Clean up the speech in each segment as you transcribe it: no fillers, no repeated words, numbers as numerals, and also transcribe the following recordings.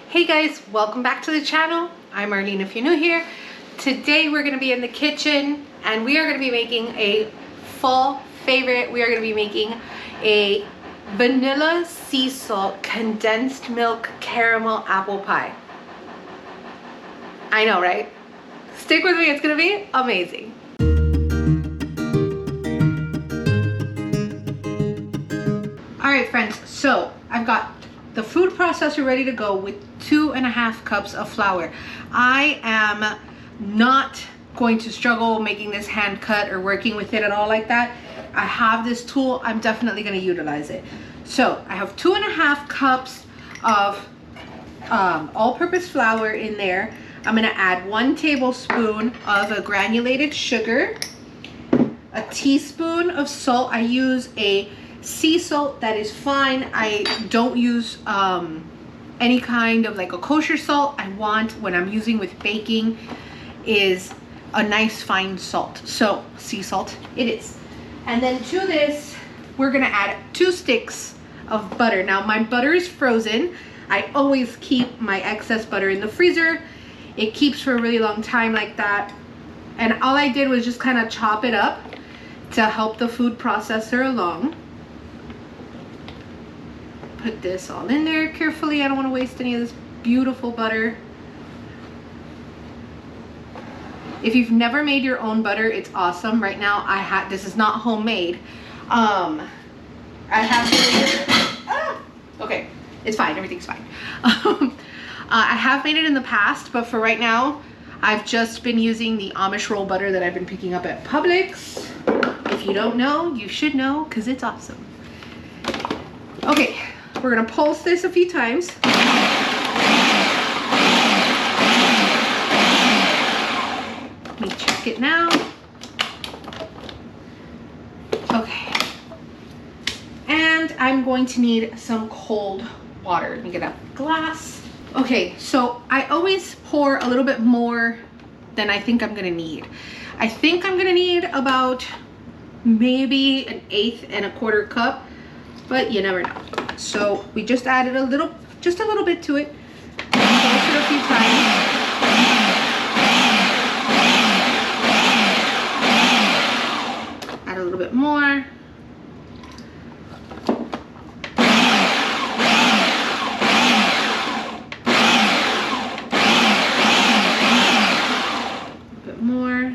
Hey guys, welcome back to the channel. I'm Arlene if you're new here. Today we're going to be in the kitchen and we are going to be making a fall favorite. We are going to be making a vanilla sea salt condensed milk caramel apple pie. I know, right? Stick with me, it's going to be amazing. Alright friends, so I've got the food processor ready to go with 2.5 cups of flour. I am not going to struggle making this hand cut or working with it at all like that. I have this tool, I'm definitely going to utilize it. So I have 2.5 cups of all-purpose flour in there. I'm going to add 1 tablespoon of a granulated sugar, a teaspoon of salt. I use a sea salt, that is fine. I don't use any kind of like a kosher salt. I want, when I'm using with baking, is a nice fine salt. So sea salt it is. And then to this we're gonna add 2 sticks of butter. Now my butter is frozen. I always keep my excess butter in the freezer. It keeps for a really long time like that. And all I did was just kind of chop it up to help the food processor along. Put this all in there carefully. I don't want to waste any of this beautiful butter. If you've never made your own butter, it's awesome. Right now this is not homemade. I have okay, it's fine, everything's fine. I have made it in the past, but for right now I've just been using the Amish roll butter that I've been picking up at Publix. If you don't know, you should know because it's awesome. Okay, we're gonna pulse this a few times. Let me check it now. Okay. And I'm going to need some cold water. Let me get a glass. Okay, so I always pour a little bit more than I think I'm gonna need. I think I'm gonna need about maybe 1/8 1/4 cup, but you never know. So we just added just a little bit to it. Pulse it a few times. Add a little bit more. A bit more.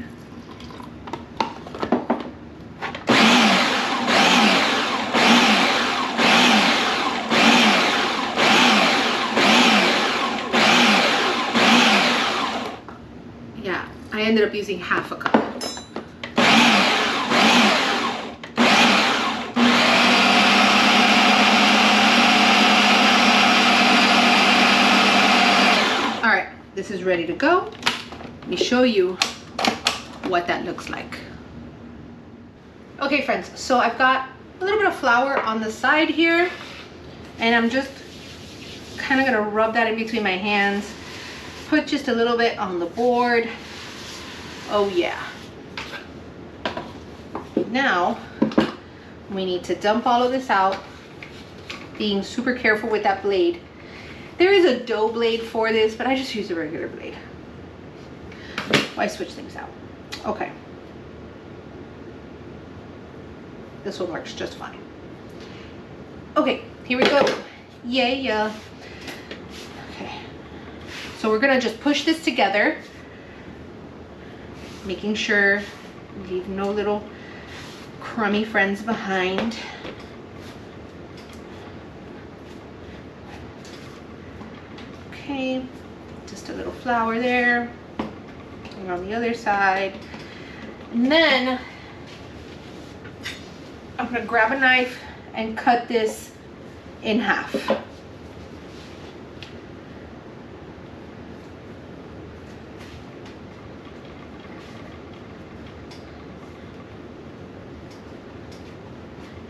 I ended up using 1/2 cup. All right, this is ready to go. Let me show you what that looks like. Okay friends, so I've got a little bit of flour on the side here, and I'm just kind of gonna rub that in between my hands. Put just a little bit on the board. Oh yeah. Now we need to dump all of this out, being super careful with that blade. There is a dough blade for this, but I just use a regular blade. Why switch things out? Okay. This one works just fine. Okay, here we go. Yeah. Okay. So we're gonna just push this together, making sure we leave no little crummy friends behind. Okay, just a little flour there, and on the other side. And then I'm gonna grab a knife and cut this in half.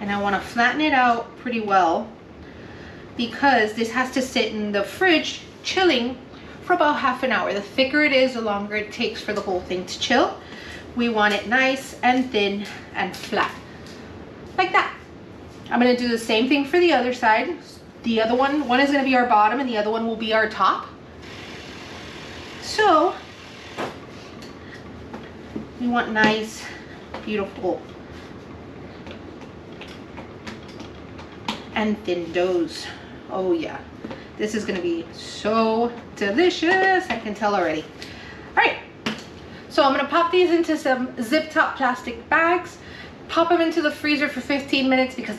And I want to flatten it out pretty well because this has to sit in the fridge chilling for about 1/2 hour. The thicker it is, the longer it takes for the whole thing to chill. We want it nice and thin and flat, like that. I'm going to do the same thing for the other side. The other one is gonna be our bottom and the other one will be our top. So we want nice, beautiful, and thin doughs. Oh yeah, this is gonna be so delicious. I can tell already. All right, so I'm gonna pop these into some zip top plastic bags, pop them into the freezer for 15 minutes because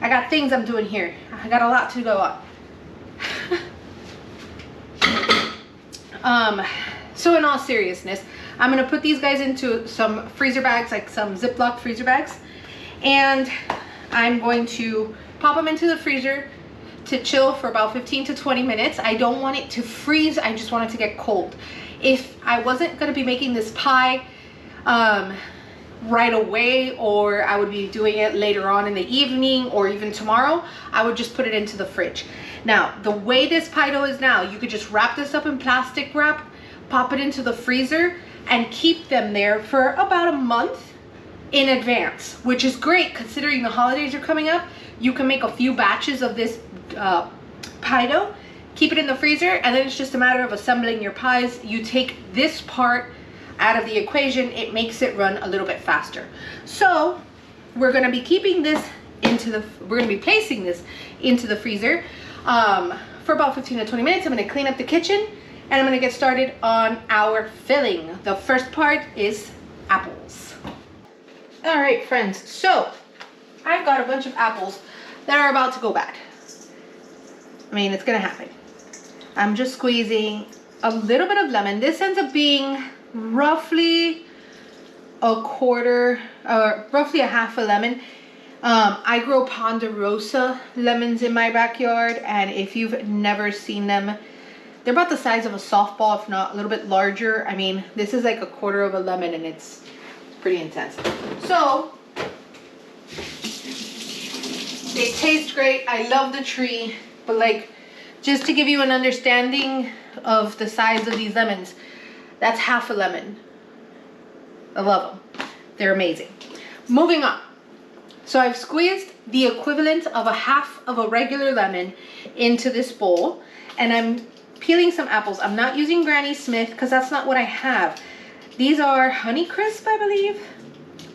I got things I'm doing here. I got a lot to go on. So in all seriousness, I'm gonna put these guys into some freezer bags, like some Ziploc freezer bags, and I'm going to pop them into the freezer to chill for about 15 to 20 minutes. I don't want it to freeze, I just want it to get cold. If I wasn't gonna be making this pie right away, or I would be doing it later on in the evening or even tomorrow, I would just put it into the fridge. Now, the way this pie dough is now, you could just wrap this up in plastic wrap, pop it into the freezer, and keep them there for about a month in advance, which is great considering the holidays are coming up. You can make a few batches of this pie dough, keep it in the freezer, and then it's just a matter of assembling your pies. You take this part out of the equation, it makes it run a little bit faster. So we're going to be keeping this we're going to be placing this into the freezer for about 15 to 20 minutes. I'm going to clean up the kitchen and I'm going to get started on our filling. The first part is apples. All right, friends, so I've got a bunch of apples that are about to go bad. I mean, it's going to happen. I'm just squeezing a little bit of lemon. This ends up being roughly a quarter, or roughly a half a lemon. I grow Ponderosa lemons in my backyard, and if you've never seen them, they're about the size of a softball, if not a little bit larger. I mean, this is like a quarter of a lemon, and it's pretty intense. So they taste great. I love the tree, but like, just to give you an understanding of the size of these lemons, that's half a lemon. I love them. They're amazing. Moving on. So I've squeezed the equivalent of a half of a regular lemon into this bowl, and I'm peeling some apples. I'm not using Granny Smith because that's not what I have. These are Honeycrisp, I believe.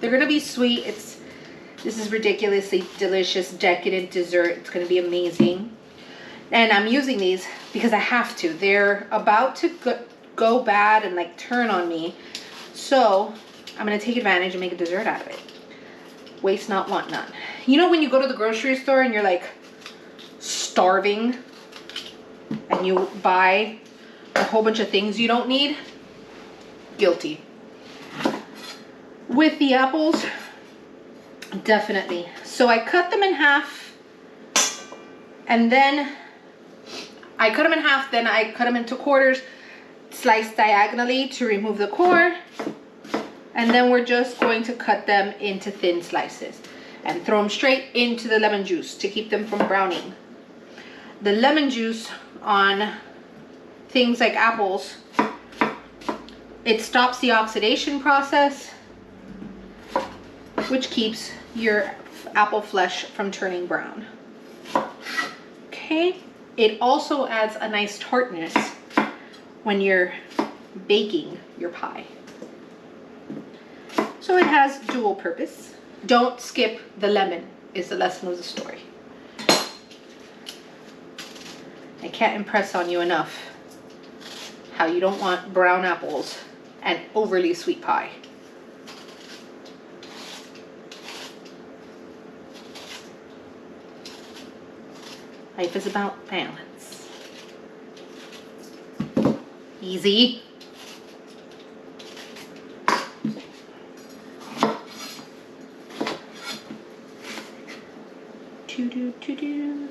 They're gonna be sweet. This is ridiculously delicious, decadent dessert. It's gonna be amazing. And I'm using these because I have to. They're about to go bad and like turn on me. So I'm gonna take advantage and make a dessert out of it. Waste not, want none. You know when you go to the grocery store and you're like starving and you buy a whole bunch of things you don't need? Guilty. With the apples, definitely. So I cut them in half, and then I cut them in half, then I cut them into quarters, sliced diagonally to remove the core, and then we're just going to cut them into thin slices and throw them straight into the lemon juice to keep them from browning. The lemon juice on things like apples, it stops the oxidation process, which keeps your apple flesh from turning brown. Okay, it also adds a nice tartness when you're baking your pie. So it has dual purpose. Don't skip the lemon is the lesson of the story. I can't impress on you enough how you don't want brown apples and overly sweet pie. Life is about balance. Easy. To-do.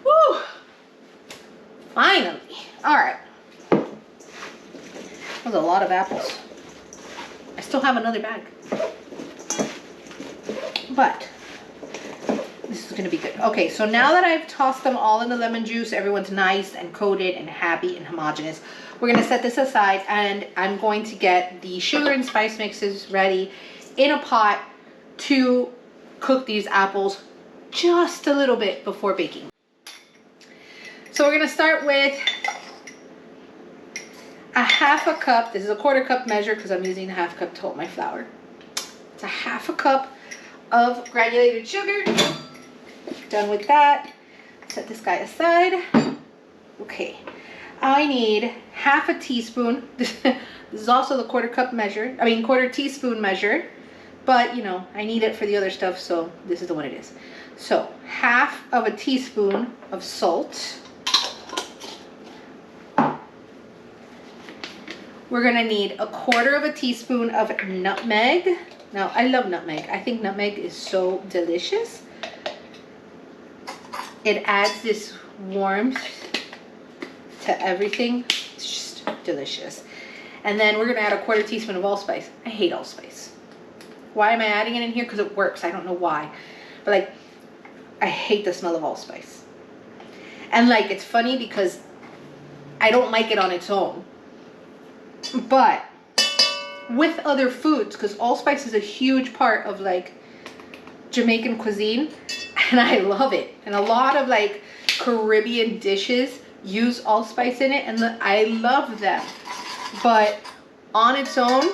Woo! Finally. All right. lot of apples. I still have another bag. But this is gonna be good. Okay, so now that I've tossed them all in the lemon juice, everyone's nice and coated and happy and homogeneous, we're gonna set this aside, and I'm going to get the sugar and spice mixes ready in a pot to cook these apples just a little bit before baking. So we're gonna start with a half a cup. This is a 1/4 cup measure because I'm using a half cup to hold my flour. It's a half a cup of granulated sugar. Done with that. Set this guy aside. Okay, I need half a teaspoon. This is also the 1/4 cup measure. I mean 1/4 teaspoon measure. But you know, I need it for the other stuff, so this is the one it is. So half of a teaspoon of salt. We're gonna need a 1/4 of a teaspoon of nutmeg. Now, I love nutmeg. I think nutmeg is so delicious. It adds this warmth to everything. It's just delicious. And then we're gonna add a 1/4 teaspoon of allspice. I hate allspice. Why am I adding it in here? Because it works. I don't know why. But like, I hate the smell of allspice. And like, it's funny because I don't like it on its own. But with other foods, because allspice is a huge part of like Jamaican cuisine, and I love it. And a lot of like Caribbean dishes use allspice in it, and I love them. But on its own,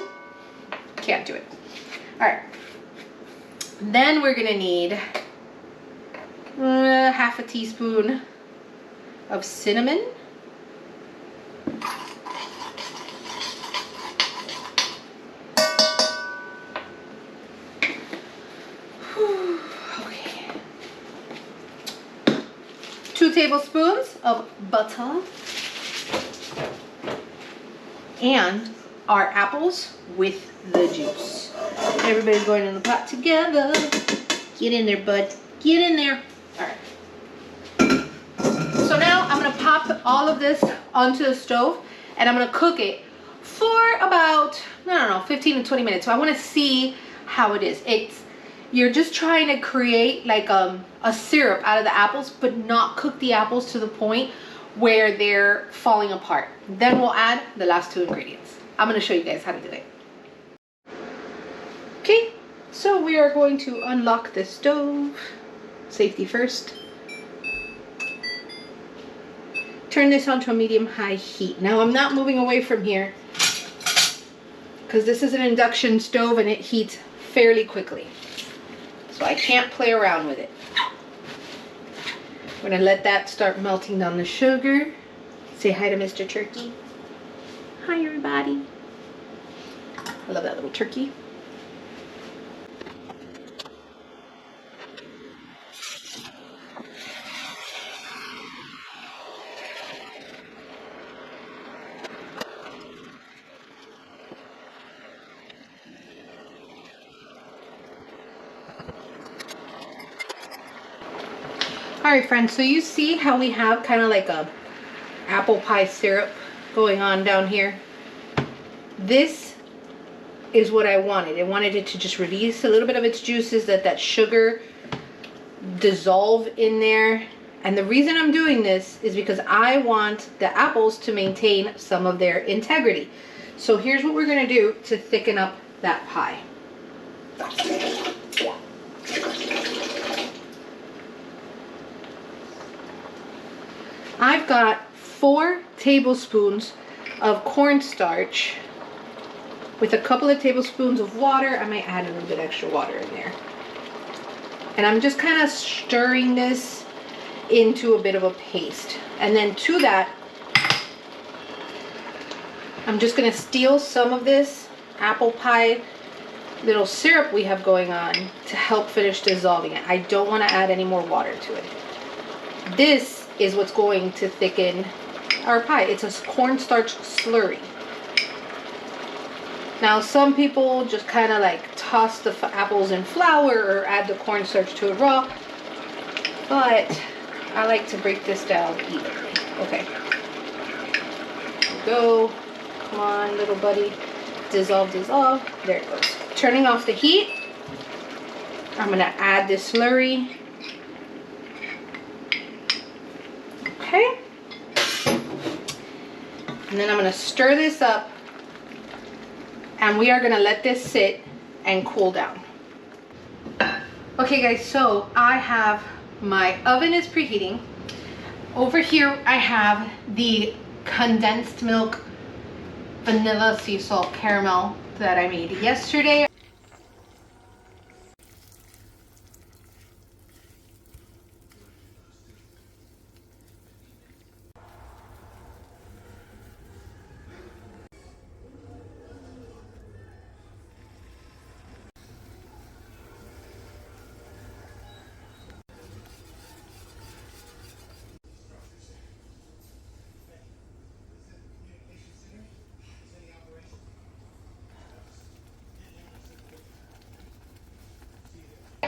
can't do it. All right. Then we're gonna need half a teaspoon of cinnamon. Okay. 2 tablespoons of butter. And our apples with the juice. Everybody's going in the pot together. Get in there, bud. Get in there. All right. So now I'm gonna pop all of this onto the stove, and I'm gonna cook it for about, I don't know, 15 to 20 minutes. So I wanna see how it is. You're just trying to create like a syrup out of the apples, but not cook the apples to the point where they're falling apart. Then we'll add the last 2 ingredients. I'm gonna show you guys how to do it. Okay, so we are going to unlock the stove. Safety first. Turn this on to a medium-high heat. Now I'm not moving away from here because this is an induction stove and it heats fairly quickly. So I can't play around with it. I'm gonna let that start melting down the sugar. Say hi to Mr. Turkey. Hi everybody. I love that little turkey. All right, friends, so you see how we have kind of like a apple pie syrup going on down here? This is what I wanted. I wanted it to just release a little bit of its juices, that sugar dissolve in there. And the reason I'm doing this is because I want the apples to maintain some of their integrity. So here's what we're gonna do to thicken up that pie. I've got 4 tablespoons of cornstarch with a couple of tablespoons of water. I might add a little bit extra water in there. And I'm just kind of stirring this into a bit of a paste. And then to that, I'm just going to steal some of this apple pie little syrup we have going on to help finish dissolving it. I don't want to add any more water to it. This is what's going to thicken our pie. It's a cornstarch slurry. Now some people just kind of like toss the apples in flour or add the cornstarch to it raw, but I like to break this down evenly. Okay, there we go. Come on, little buddy. Dissolve, dissolve. There it goes. Turning off the heat. I'm gonna add this slurry. Okay. And then I'm gonna stir this up, and we are gonna let this sit and cool down. Okay guys, so I have my oven is preheating. Over here I have the condensed milk vanilla sea salt caramel that I made yesterday.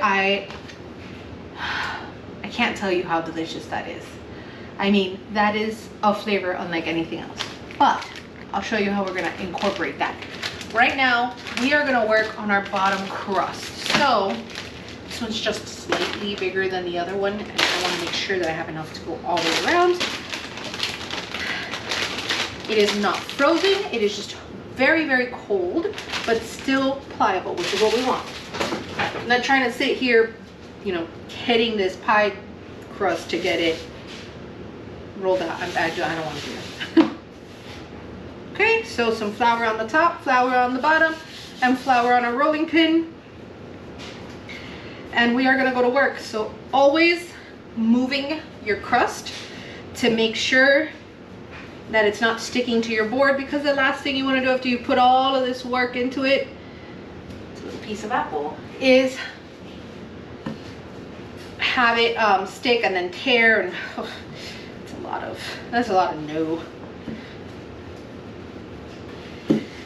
I can't tell you how delicious that is. I mean, that is a flavor unlike anything else. But I'll show you how we're gonna incorporate that. Right now, we are gonna work on our bottom crust. So this one's just slightly bigger than the other one, and I wanna make sure that I have enough to go all the way around. It is not frozen, it is just very, very cold, but still pliable, which is what we want. I'm not trying to sit here, you know, hitting this pie crust to get it rolled out. I don't want to do that. Okay, so some flour on the top, flour on the bottom, and flour on a rolling pin. And we are gonna go to work. So always moving your crust to make sure that it's not sticking to your board, because the last thing you want to do after you put all of this work into it, it's a little piece of apple, is have it stick and then tear, and oh, that's a lot of no.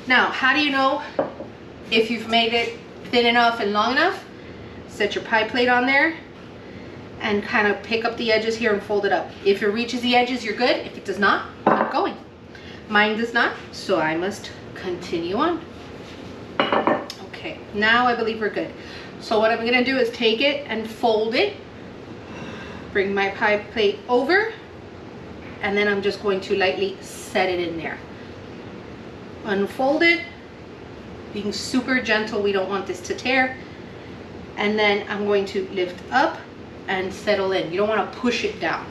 Now, how do you know if you've made it thin enough and long enough? Set your pie plate on there and kind of pick up the edges here and fold it up. If it reaches the edges, you're good. If it does not, keep going. Mine does not, so I must continue on. Okay, now I believe we're good. So what I'm gonna do is take it and fold it, bring my pie plate over, and then I'm just going to lightly set it in there. Unfold it, being super gentle, we don't want this to tear. And then I'm going to lift up and settle in. You don't want to push it down.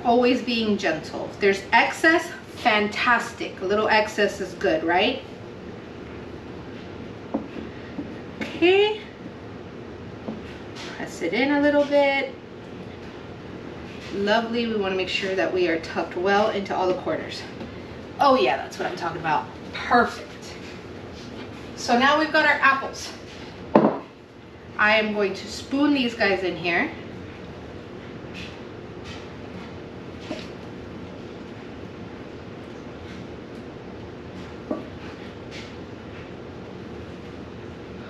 Always being gentle. If there's excess, fantastic. A little excess is good, right? Okay. Press it in a little bit. Lovely. We want to make sure that we are tucked well into all the corners. Oh yeah, that's what I'm talking about. Perfect. So now we've got our apples. I am going to spoon these guys in here.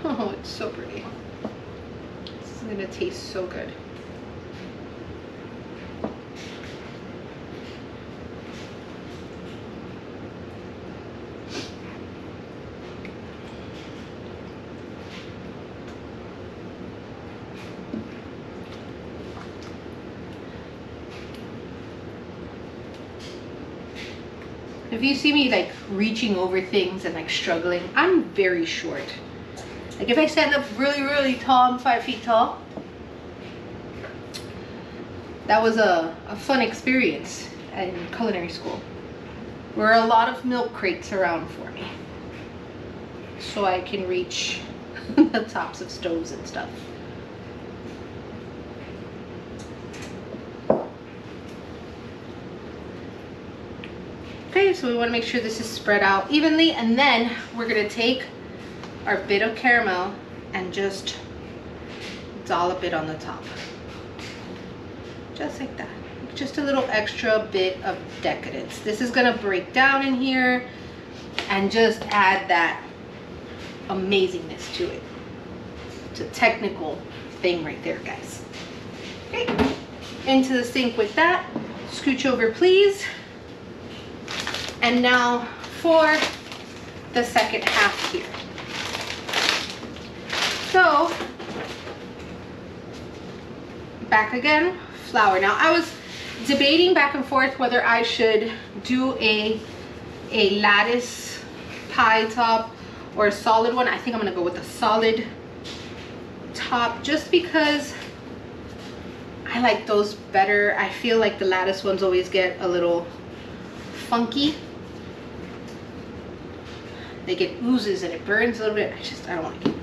Oh, it's so pretty. This is gonna taste so good. If you see me like reaching over things and like struggling, I'm very short. Like if I stand up really, really tall, I'm 5 feet tall. That was a fun experience in culinary school. There were a lot of milk crates around for me, so I can reach the tops of stoves and stuff. Okay, so we want to make sure this is spread out evenly, and then we're going to take our bit of caramel and just dollop it on the top. Just like that. Just a little extra bit of decadence. This is going to break down in here and just add that amazingness to it. It's a technical thing right there, guys. Okay, into the sink with that. Scooch over, please. And now for the second half here. So, back again, flour. Now I was debating back and forth whether I should do a lattice pie top or a solid one. I think I'm gonna go with a solid top just because I like those better. I feel like the lattice ones always get a little funky. They get oozes and it burns a little bit. I don't like it.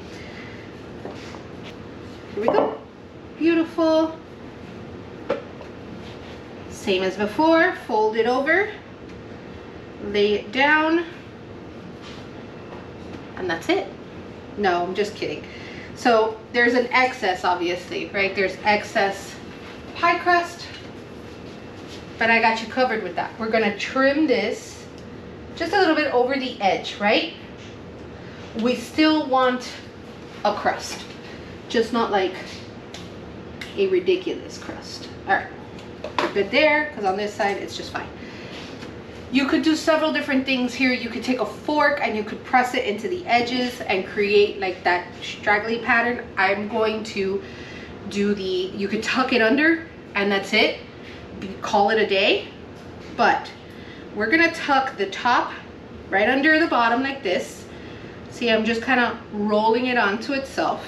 Here we go. Beautiful. Same as before, fold it over, lay it down, and that's it. No, I'm just kidding. So there's an excess, obviously, right? There's excess pie crust, but I got you covered with that. We're gonna trim this just a little bit over the edge, right? We still want a crust, just not like a ridiculous crust. All right, good there, because on this side it's just fine. You could do several different things here. You could take a fork and you could press it into the edges and create like that straggly pattern. I'm going to do you could tuck it under and that's it. Call it a day. But we're gonna tuck the top right under the bottom like this. See, I'm just kind of rolling it onto itself.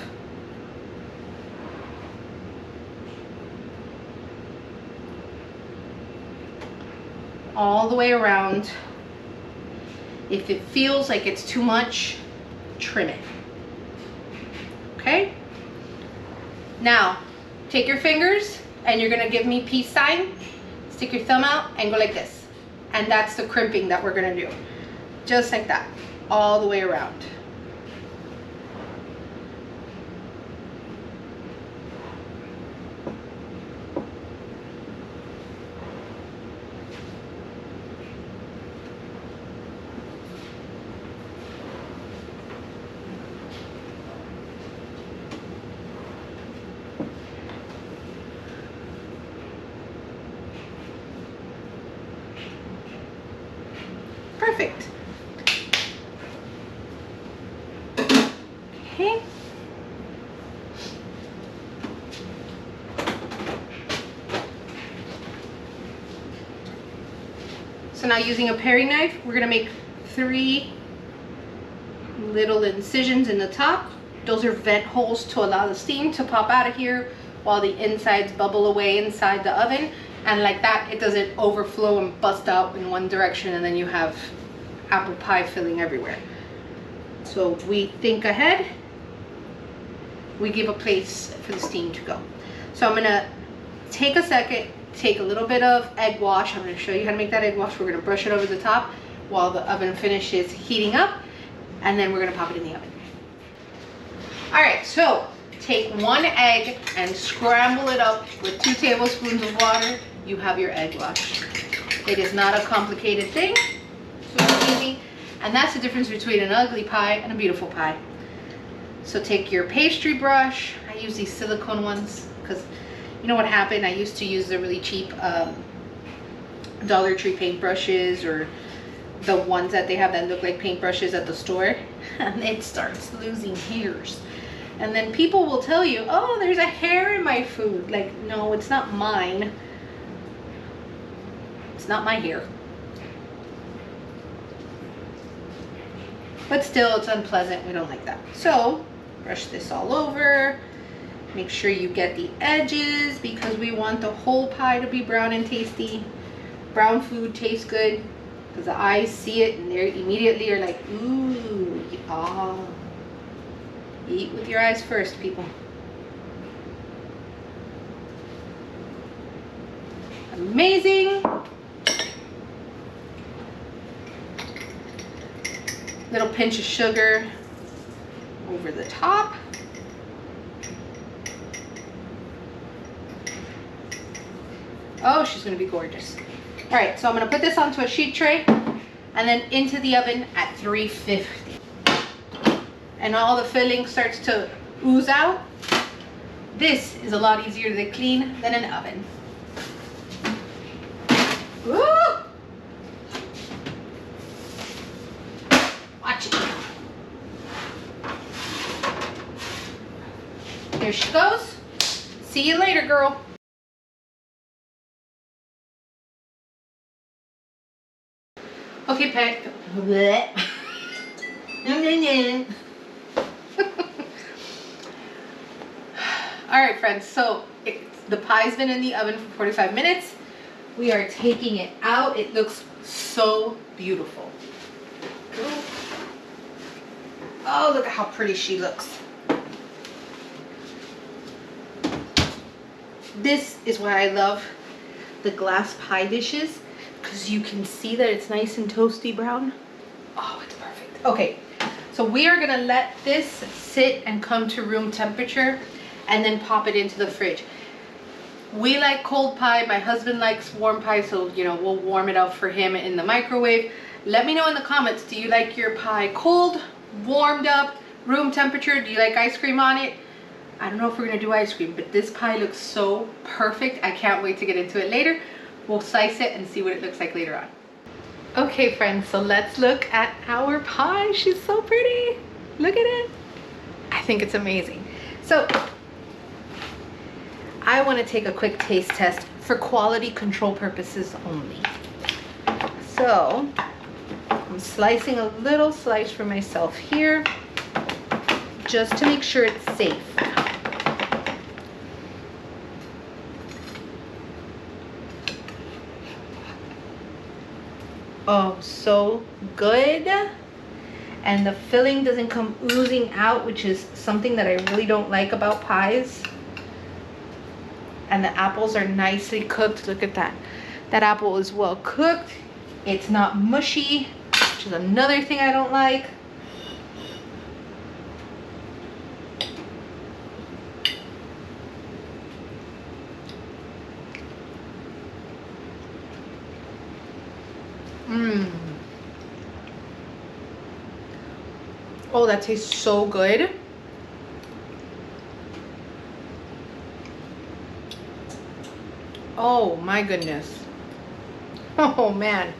All the way around. If it feels like it's too much, trim it. Okay? Now, take your fingers and you're gonna give me peace sign. Stick your thumb out and go like this. And that's the crimping that we're gonna do. Just like that, all the way around. Perfect. Okay. So now using a paring knife, we're gonna make 3 little incisions in the top. Those are vent holes to allow the steam to pop out of here while the insides bubble away inside the oven. And like that, it doesn't overflow and bust out in one direction and then you have apple pie filling everywhere. So we think ahead, we give a place for the steam to go. So I'm gonna take a second, take a little bit of egg wash. I'm gonna show you how to make that egg wash. We're gonna brush it over the top while the oven finishes heating up, and then we're gonna pop it in the oven. All right, so take 1 egg and scramble it up with 2 tablespoons of water. You have your egg wash. It is not a complicated thing. Super easy. And that's the difference between an ugly pie and a beautiful pie. So take your pastry brush. I use these silicone ones because you know what happened? I used to use the really cheap Dollar Tree paintbrushes or the ones that they have that look like paintbrushes at the store. And it starts losing hairs. And then people will tell you, oh, there's a hair in my food. Like, no, it's not mine. It's not my hair. But still, it's unpleasant. We don't like that. So, brush this all over. Make sure you get the edges because we want the whole pie to be brown and tasty. Brown food tastes good because the eyes see it and they immediately are like, ooh, ah. Eat with your eyes first, people. Amazing. Little pinch of sugar over the top. Oh, she's gonna be gorgeous. All right, so I'm gonna put this onto a sheet tray and then into the oven at 350. And all the filling starts to ooze out. This is a lot easier to clean than an oven. Woo! Here she goes. See you later, girl. Okay, pet. All right, friends. So the pie's been in the oven for 45 minutes. We are taking it out. It looks so beautiful. Oh, look at how pretty she looks. This is why I love the glass pie dishes, because you can see that it's nice and toasty brown. Oh, it's perfect. Okay, so we are gonna let this sit and come to room temperature and then pop it into the fridge. We like cold pie. My husband likes warm pie, so you know, we'll warm it up for him in the microwave. Let me know in the comments, do you like your pie cold, warmed up, room temperature? Do you like ice cream on it? I don't know if we're gonna do ice cream, but this pie looks so perfect. I can't wait to get into it later. We'll slice it and see what it looks like later on. Okay, friends, so let's look at our pie. She's so pretty. Look at it. I think it's amazing. So I want to take a quick taste test for quality control purposes only. So I'm slicing a little slice for myself here just to make sure it's safe. Oh, so good. And the filling doesn't come oozing out, which is something that I really don't like about pies. And the apples are nicely cooked. Look at that. That apple is well cooked. It's not mushy, which is another thing I don't like. Oh, that tastes so good. Oh my goodness. Oh man.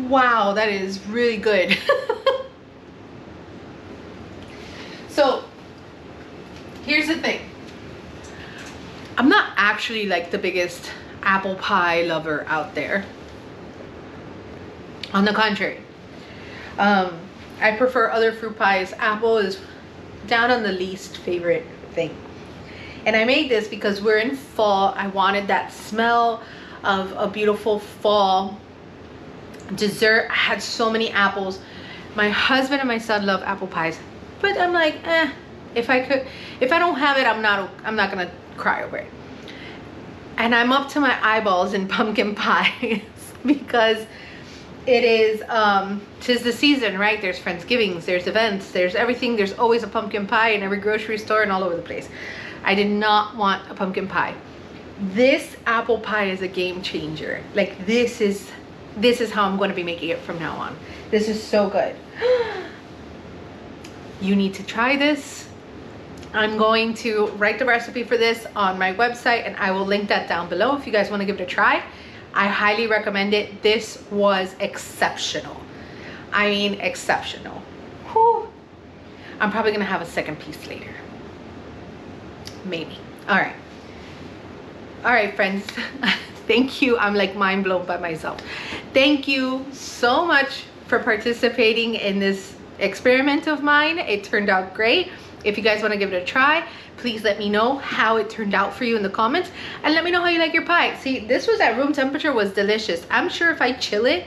Wow, that is really good. So here's the thing. I'm not actually like the biggest apple pie lover out there. On the contrary, I prefer other fruit pies. Apple is down on the least favorite thing. And I made this because we're in fall. I wanted that smell of a beautiful fall dessert. I had so many apples. My husband and my son love apple pies, but I'm like, if I don't have it, I'm not gonna cry over it. And I'm up to my eyeballs in pumpkin pies because it is 'tis the season, right? There's Friendsgivings, there's events, there's everything. There's always a pumpkin pie in every grocery store and all over the place. I did not want a pumpkin pie. This apple pie is a game changer. Like this is how I'm going to be making it from now on. This is so good. You need to try this. I'm going to write the recipe for this on my website and I will link that down below if you guys want to give it a try. I highly recommend it. This was exceptional. I mean, exceptional. Whew. I'm probably gonna have a second piece later. Maybe. All right, friends. Thank you. I'm like mind blown by myself. Thank you so much for participating in this experiment of mine. It turned out great. If you guys want to give it a try, please let me know how it turned out for you in the comments and let me know how you like your pie. See, this was at room temperature, was delicious. I'm sure if I chill it,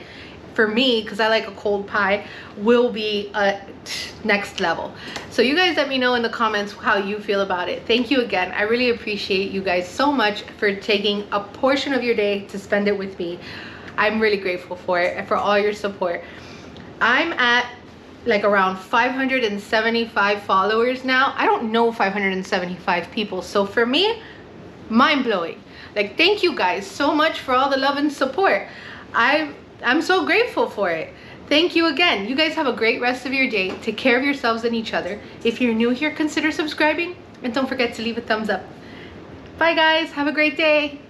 for me, because I like a cold pie, will be next level. So you guys let me know in the comments how you feel about it. Thank you again. I really appreciate you guys so much for taking a portion of your day to spend it with me. I'm really grateful for it and for all your support. I'm at like around 575 followers now. I don't know 575 people, so for me, mind-blowing. Like, thank you guys so much for all the love and support. I'm so grateful for it. Thank you again. You guys have a great rest of your day. Take care of yourselves and each other. If you're new here, consider subscribing and don't forget to leave a thumbs up. Bye guys, have a great day.